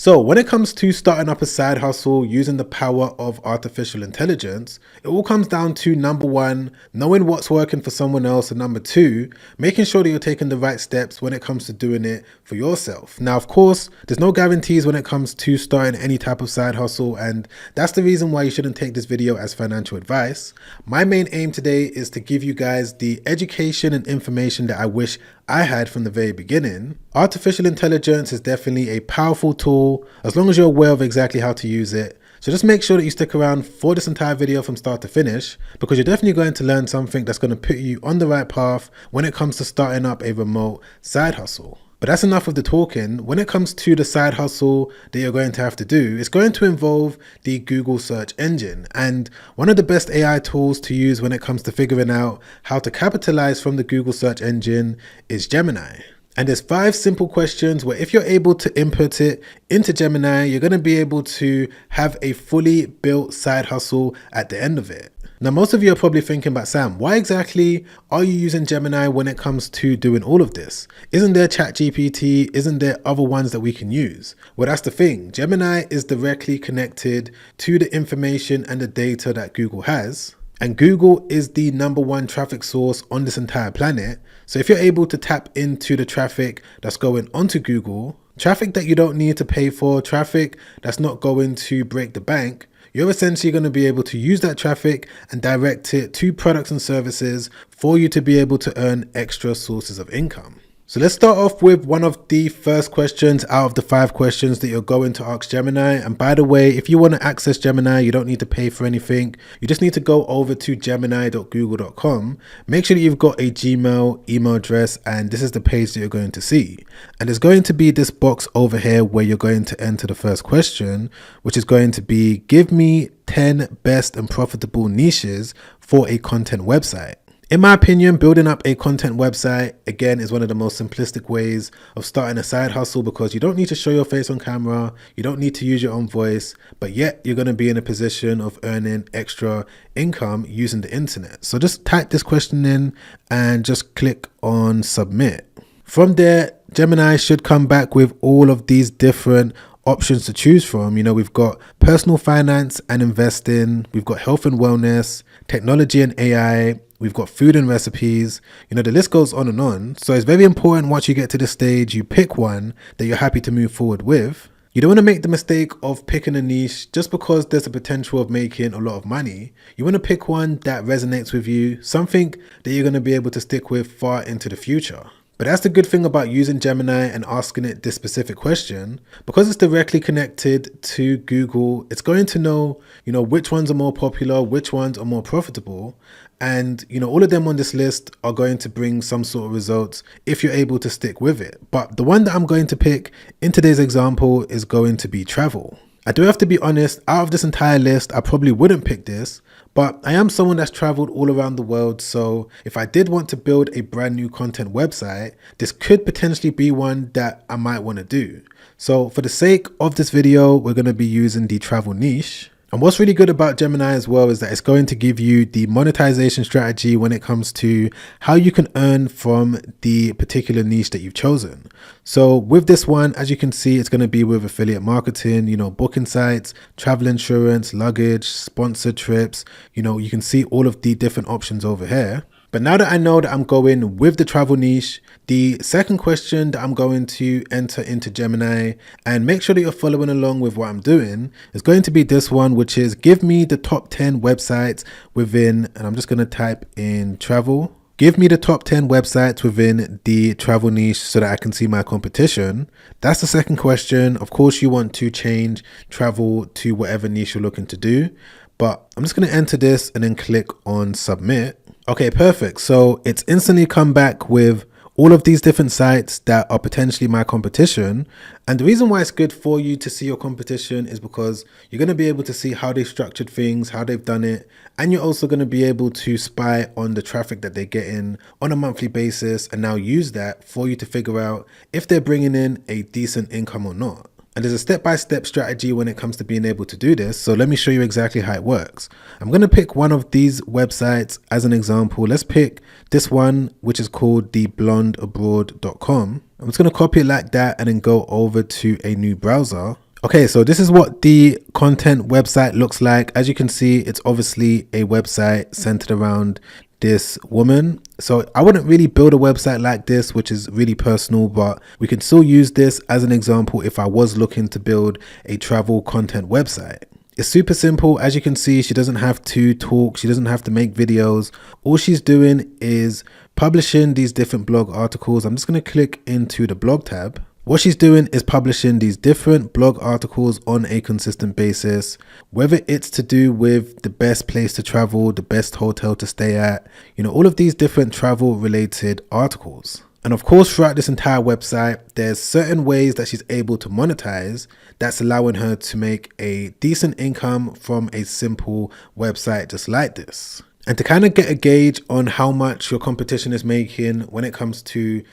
So when it comes to starting up a side hustle using the power of artificial intelligence, it all comes down to number one, knowing what's working for someone else, and number two, making sure that you're taking the right steps when it comes to doing it for yourself. Now, of course, there's no guarantees when it comes to starting any type of side hustle, and that's the reason why you shouldn't take this video as financial advice. My main aim today is to give you guys the education and information that I wish I had from the very beginning. Artificial intelligence is definitely a powerful tool as long as you're aware of exactly how to use it. So just make sure that you stick around for this entire video from start to finish, because you're definitely going to learn something that's going to put you on the right path when it comes to starting up a remote side hustle. But that's enough of the talking. When it comes to the side hustle that you're going to have to do, it's going to involve the Google search engine. And one of the best AI tools to use when it comes to figuring out how to capitalize from the Google search engine is Gemini. And there's 5 simple questions where if you're able to input it into Gemini, you're going to be able to have a fully built side hustle at the end of it. Now, most of you are probably thinking about, Sam, why exactly are you using Gemini when it comes to doing all of this? Isn't there ChatGPT? Isn't there other ones that we can use? Well, that's the thing. Gemini is directly connected to the information and the data that Google has. And Google is the #1 traffic source on this entire planet. So if you're able to tap into the traffic that's going onto Google, traffic that you don't need to pay for, traffic that's not going to break the bank, you're essentially going to be able to use that traffic and direct it to products and services for you to be able to earn extra sources of income. So let's start off with one of the first questions out of the 5 questions that you're going to ask Gemini. And by the way, if you want to access Gemini, you don't need to pay for anything. You just need to go over to gemini.google.com. Make sure that you've got a Gmail email address, and this is the page that you're going to see. And there's going to be this box over here where you're going to enter the first question, which is going to be, give me 10 best and profitable niches for a content website. In my opinion, building up a content website, again, is one of the most simplistic ways of starting a side hustle, because you don't need to show your face on camera, you don't need to use your own voice, but yet you're going to be in a position of earning extra income using the internet. So just type this question in and just click on submit. From there, Gemini should come back with all of these different options to choose from. You know, we've got personal finance and investing, we've got health and wellness, technology and AI, we've got food and recipes, you know, the list goes on and on. So it's very important once you get to this stage, you pick one that you're happy to move forward with. You don't want to make the mistake of picking a niche just because there's a potential of making a lot of money. You want to pick one that resonates with you, something that you're going to be able to stick with far into the future. But that's the good thing about using Gemini and asking it this specific question. Because it's directly connected to Google, it's going to know, you know, which ones are more popular, which ones are more profitable. And, you know, all of them on this list are going to bring some sort of results if you're able to stick with it. But the one that I'm going to pick in today's example is going to be travel. I do have to be honest, out of this entire list, I probably wouldn't pick this, but I am someone that's traveled all around the world. So if I did want to build a brand new content website, this could potentially be one that I might want to do. So for the sake of this video, we're going to be using the travel niche. And what's really good about Gemini as well is that it's going to give you the monetization strategy when it comes to how you can earn from the particular niche that you've chosen. So with this one, as you can see, it's going to be with affiliate marketing, you know, booking sites, travel insurance, luggage, sponsored trips. You know, you can see all of the different options over here. But now that I know that I'm going with the travel niche, the second question that I'm going to enter into Gemini, and make sure that you're following along with what I'm doing, is going to be this one, which is give me the top 10 websites within, and I'm just going to type in travel. Give me the top 10 websites within the travel niche so that I can see my competition. That's the second question. Of course, you want to change travel to whatever niche you're looking to do, but I'm just going to enter this and then click on submit. Okay, perfect. So it's instantly come back with all of these different sites that are potentially my competition. And the reason why it's good for you to see your competition is because you're going to be able to see how they've structured things, how they've done it. And you're also going to be able to spy on the traffic that they get in on a monthly basis, and now use that for you to figure out if they're bringing in a decent income or not. And there's a step-by-step strategy when it comes to being able to do this. So let me show you exactly how it works. I'm going to pick one of these websites as an example. Let's pick this one, which is called theblondeabroad.com. I'm just going to copy it like that and then go over to a new browser. Okay, so this is what the content website looks like. As you can see, it's obviously a website centered around this woman. So I wouldn't really build a website like this, which is really personal, but we can still use this as an example if I was looking to build a travel content website. It's super simple. As you can see, she doesn't have to talk. She doesn't have to make videos. All she's doing is publishing these different blog articles. I'm just going to click into the blog tab. What she's doing is publishing these different blog articles on a consistent basis, whether it's to do with the best place to travel, the best hotel to stay at, all of these different travel related articles. And of course, throughout this entire website, there's certain ways that she's able to monetize that's allowing her to make a decent income from a simple website just like this. And to kind of get a gauge on how much your competition is making when it comes to,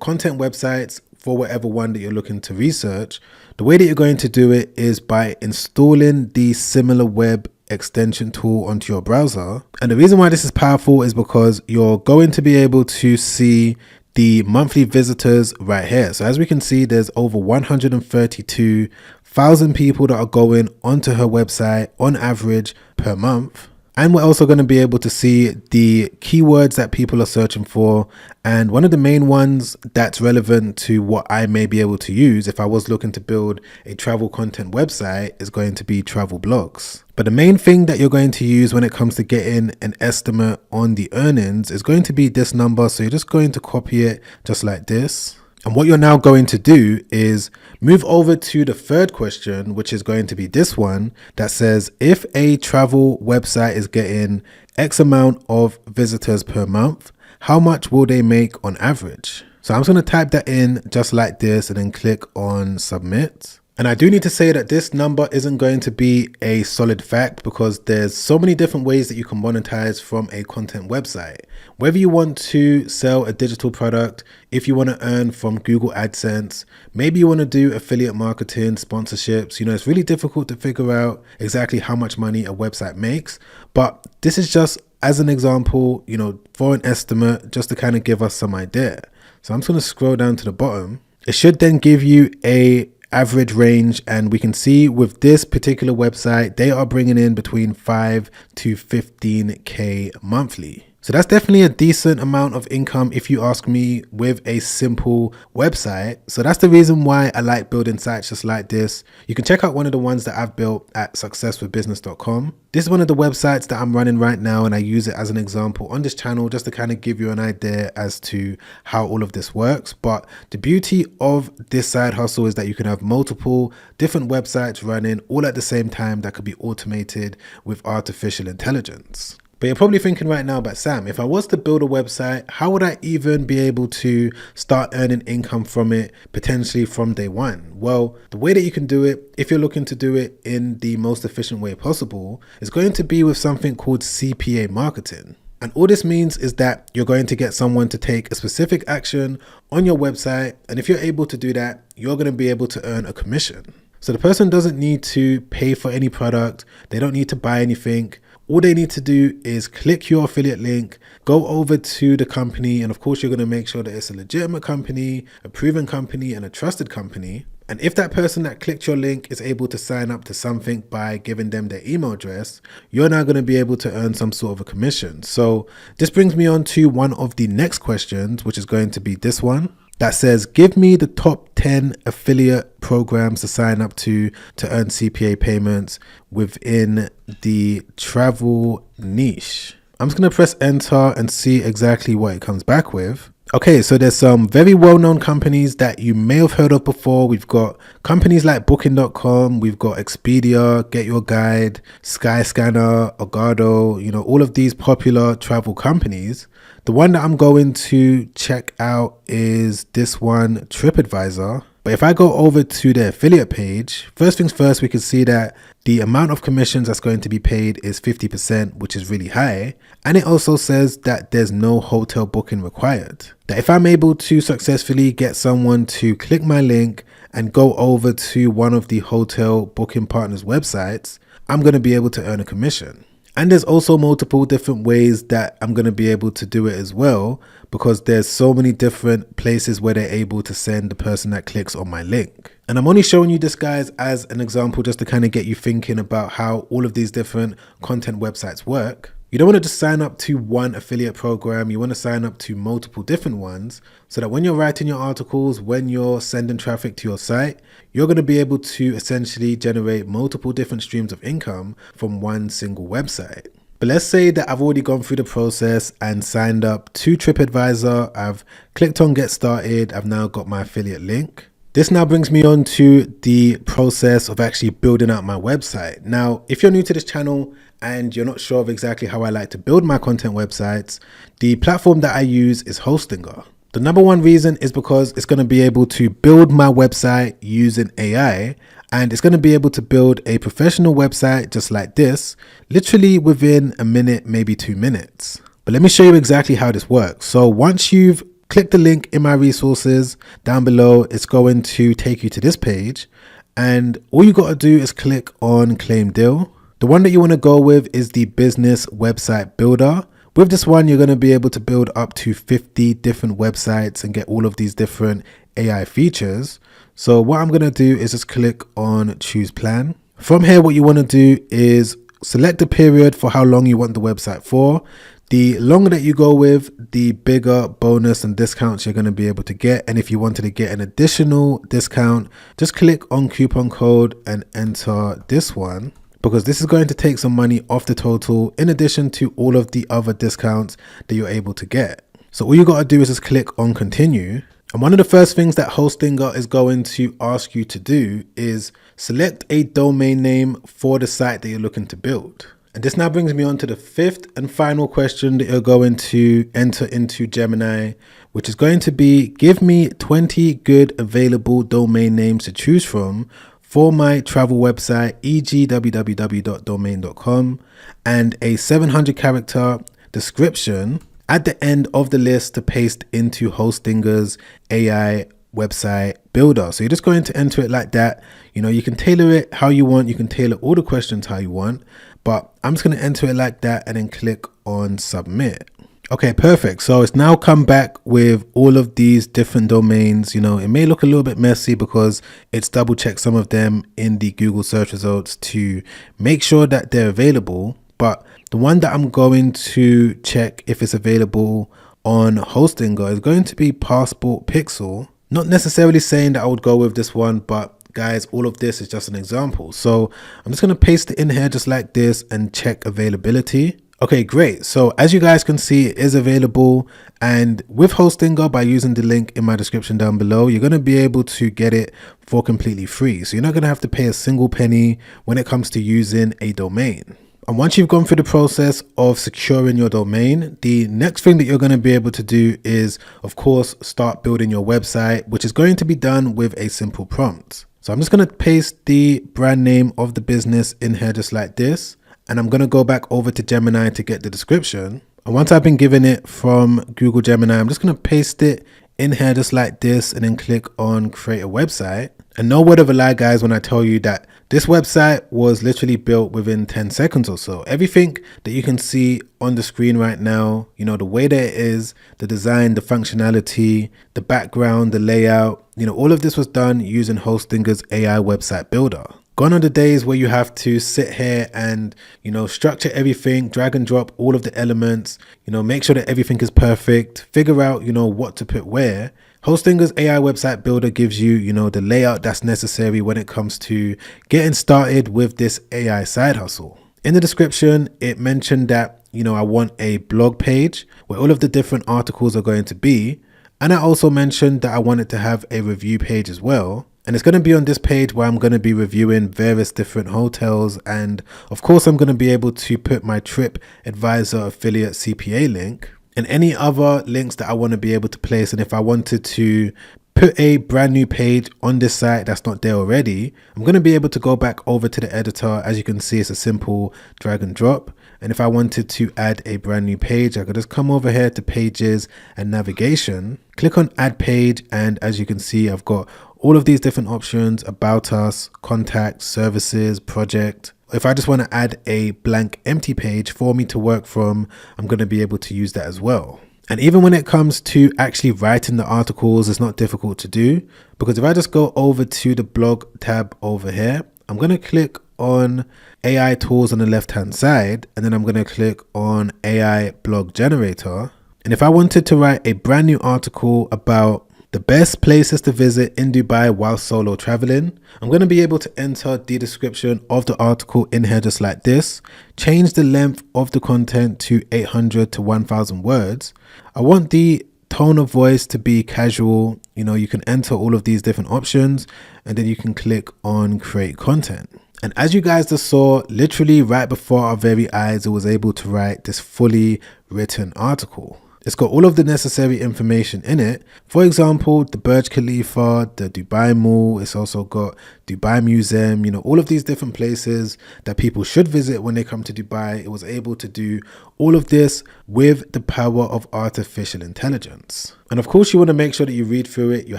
content websites for whatever one that you're looking to research, the way that you're going to do it is by installing the Similar Web extension tool onto your browser. And the reason why this is powerful is because you're going to be able to see the monthly visitors right here. So as we can see, there's over 132,000 people that are going onto her website on average per month. And we're also going to be able to see the keywords that people are searching for. And one of the main ones that's relevant to what I may be able to use if I was looking to build a travel content website is going to be travel blogs. But the main thing that you're going to use when it comes to getting an estimate on the earnings is going to be this number. So you're just going to copy it just like this. And what you're now going to do is move over to the third question, which is going to be this one that says, if a travel website is getting X amount of visitors per month, how much will they make on average? So I'm just going to type that in just like this and then click on submit. And I do need to say that this number isn't going to be a solid fact because there's so many different ways that you can monetize from a content website. Whether you want to sell a digital product, if you want to earn from Google AdSense, maybe you want to do affiliate marketing, sponsorships, it's really difficult to figure out exactly how much money a website makes. But this is just as an example, for an estimate, just to kind of give us some idea. So I'm just going to scroll down to the bottom. It should then give you a average range, and we can see with this particular website they are bringing in between 5 to 15k monthly. So that's definitely a decent amount of income if you ask me with a simple website. So that's the reason why I like building sites just like this. You can check out one of the ones that I've built at successwithbusiness.com. This is one of the websites that I'm running right now, and I use it as an example on this channel just to kind of give you an idea as to how all of this works. But the beauty of this side hustle is that you can have multiple different websites running all at the same time that could be automated with artificial intelligence. But you're probably thinking right now, but Sam, if I was to build a website, how would I even be able to start earning income from it potentially from day one? Well, the way that you can do it, if you're looking to do it in the most efficient way possible, is going to be with something called CPA marketing. And all this means is that you're going to get someone to take a specific action on your website. And if you're able to do that, you're going to be able to earn a commission. So the person doesn't need to pay for any product. They don't need to buy anything. All they need to do is click your affiliate link, go over to the company, and of course you're going to make sure that it's a legitimate company, a proven company, and a trusted company. And if that person that clicked your link is able to sign up to something by giving them their email address, you're now going to be able to earn some sort of a commission. So this brings me on to one of the next questions, which is going to be this one. That says, give me the top 10 affiliate programs to sign up to earn CPA payments within the travel niche. I'm just going to press enter and see exactly what it comes back with. Okay, so there's some very well-known companies that you may have heard of before. We've got companies like Booking.com, we've got Expedia, Get Your Guide, Skyscanner, Ogado, all of these popular travel companies. The one that I'm going to check out is this one, TripAdvisor. But if I go over to the affiliate page, first things first, we can see that the amount of commissions that's going to be paid is 50%, which is really high. And it also says that there's no hotel booking required. That if I'm able to successfully get someone to click my link and go over to one of the hotel booking partners websites, I'm going to be able to earn a commission. And there's also multiple different ways that I'm going to be able to do it as well, because there's so many different places where they're able to send the person that clicks on my link. And I'm only showing you this, guys, as an example, just to kind of get you thinking about how all of these different content websites work. You don't want to just sign up to one affiliate program. You want to sign up to multiple different ones so that when you're writing your articles, when you're sending traffic to your site, you're going to be able to essentially generate multiple different streams of income from one single website. But let's say that I've already gone through the process and signed up to TripAdvisor. I've clicked on Get Started. I've now got my affiliate link. This now brings me on to the process of actually building out my website. Now, if you're new to this channel and you're not sure of exactly how I like to build my content websites, the platform that I use is Hostinger. The number one reason is because it's going to be able to build my website using AI, and it's going to be able to build a professional website just like this, literally within a minute, maybe 2 minutes. But let me show you exactly how this works. So once you've clicked the link in my resources down below, it's going to take you to this page, and all you got to do is click on Claim Deal. The one that you want to go with is the Business Website Builder. With this one, you're going to be able to build up to 50 different websites and get all of these different AI features. So what I'm going to do is just click on Choose Plan. From here, what you want to do is select a period for how long you want the website for. The longer that you go with, the bigger bonus and discounts you're going to be able to get. And if you wanted to get an additional discount, just click on coupon code and enter this one, because this is going to take some money off the total in addition to all of the other discounts that you're able to get. So all you got to do is just click on continue. And one of the first things that Hostinger is going to ask you to do is select a domain name for the site that you're looking to build. And this now brings me on to the fifth and final question that you're going to enter into Gemini, which is going to be, give me 20 good available domain names to choose from for my travel website, e.g. www.domain.com, and a 700 character description at the end of the list to paste into Hostinger's AI website builder. So you're just going to enter it like that. You know, you can tailor it how you want. You can tailor all the questions how you want, but I'm just going to enter it like that and then click on submit. Okay, perfect. So it's now come back with all of these different domains. You know, it may look a little bit messy because it's double checked some of them in the Google search results to make sure that they're available. But the one that I'm going to check if it's available on Hostinger is going to be Passport Pixel. Not necessarily saying that I would go with this one, but guys, all of this is just an example. So I'm just going to paste it in here just like this and check availability. Okay, great. So as you guys can see, it is available, and with Hostinger, by using the link in my description down below, you're going to be able to get it for completely free. So you're not going to have to pay a single penny when it comes to using a domain. And once you've gone through the process of securing your domain, the next thing that you're going to be able to do is, of course, start building your website, which is going to be done with a simple prompt. So I'm just going to paste the brand name of the business in here just like this. And I'm going to go back over to Gemini to get the description. And once I've been given it from Google Gemini, I'm just going to paste it in here just like this and then click on create a website. And no word of a lie, guys, when I tell you that this website was literally built within 10 seconds or so. Everything that you can see on the screen right now, you know, the way that it is, the design, the functionality, the background, the layout, you know, all of this was done using Hostinger's AI website builder. Gone are the days where you have to sit here and, you know, structure everything, drag and drop all of the elements, you know, make sure that everything is perfect, figure out, you know, what to put where. Hostinger's AI website builder gives you, you know, the layout that's necessary when it comes to getting started with this AI side hustle. In the description, it mentioned that, you know, I want a blog page where all of the different articles are going to be. And I also mentioned that I wanted to have a review page as well. And it's going to be on this page where I'm going to be reviewing various different hotels. And of course, I'm going to be able to put my TripAdvisor affiliate CPA link and any other links that I want to be able to place. And if I wanted to put a brand new page on this site that's not there already, I'm going to be able to go back over to the editor. As you can see, it's a simple drag and drop. And if I wanted to add a brand new page, I could just come over here to pages and navigation, click on add page. And as you can see, I've got all of these different options: about us, contact, services, project, if I just want to add a blank empty page for me to work from, I'm going to be able to use that as well. And even when it comes to actually writing the articles, it's not difficult to do, because if I just go over to the blog tab over here, I'm going to click on AI tools on the left hand side, and then I'm going to click on AI blog generator. And if I wanted to write a brand new article about the best places to visit in Dubai while solo traveling, I'm going to be able to enter the description of the article in here just like this, change the length of the content to 800 to 1000 words. I want the tone of voice to be casual. You can enter all of these different options, and then you can click on create content. And as you guys just saw, literally right before our very eyes, it was able to write this fully written article. It's got all of the necessary information in it. For example, the Burj Khalifa, the Dubai Mall. It's also got Dubai Museum, all of these different places that people should visit when they come to Dubai. It was able to do all of this with the power of artificial intelligence. And of course, you want to make sure that you read through it, you're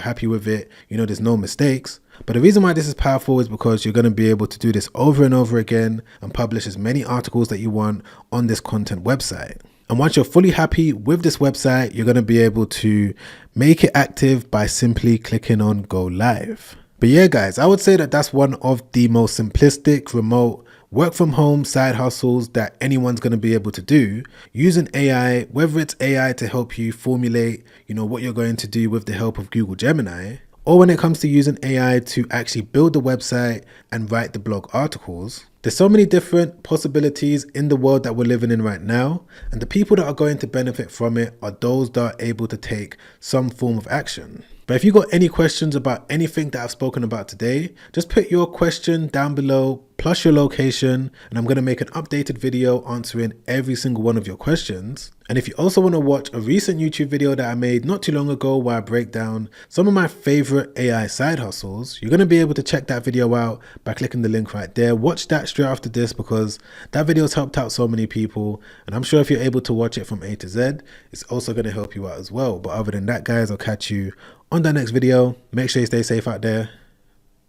happy with it, there's no mistakes. But the reason why this is powerful is because you're going to be able to do this over and over again and publish as many articles that you want on this content website. And once you're fully happy with this website, you're going to be able to make it active by simply clicking on go live. But yeah, guys, I would say that that's one of the most simplistic remote work from home side hustles that anyone's going to be able to do using AI, whether it's AI to help you formulate, what you're going to do with the help of Google Gemini, or when it comes to using AI to actually build the website and write the blog articles. There's so many different possibilities in the world that we're living in right now, and the people that are going to benefit from it are those that are able to take some form of action. But if you got any questions about anything that I've spoken about today, just put your question down below plus your location, and I'm going to make an updated video answering every single one of your questions. And if you also want to watch a recent YouTube video that I made not too long ago where I break down some of my favorite AI side hustles, you're going to be able to check that video out by clicking the link right there. Watch that straight after this because that video has helped out so many people, and I'm sure if you're able to watch it from A to Z, it's also going to help you out as well. But other than that, guys, I'll catch you on that next video. Make sure you stay safe out there.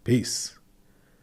Peace.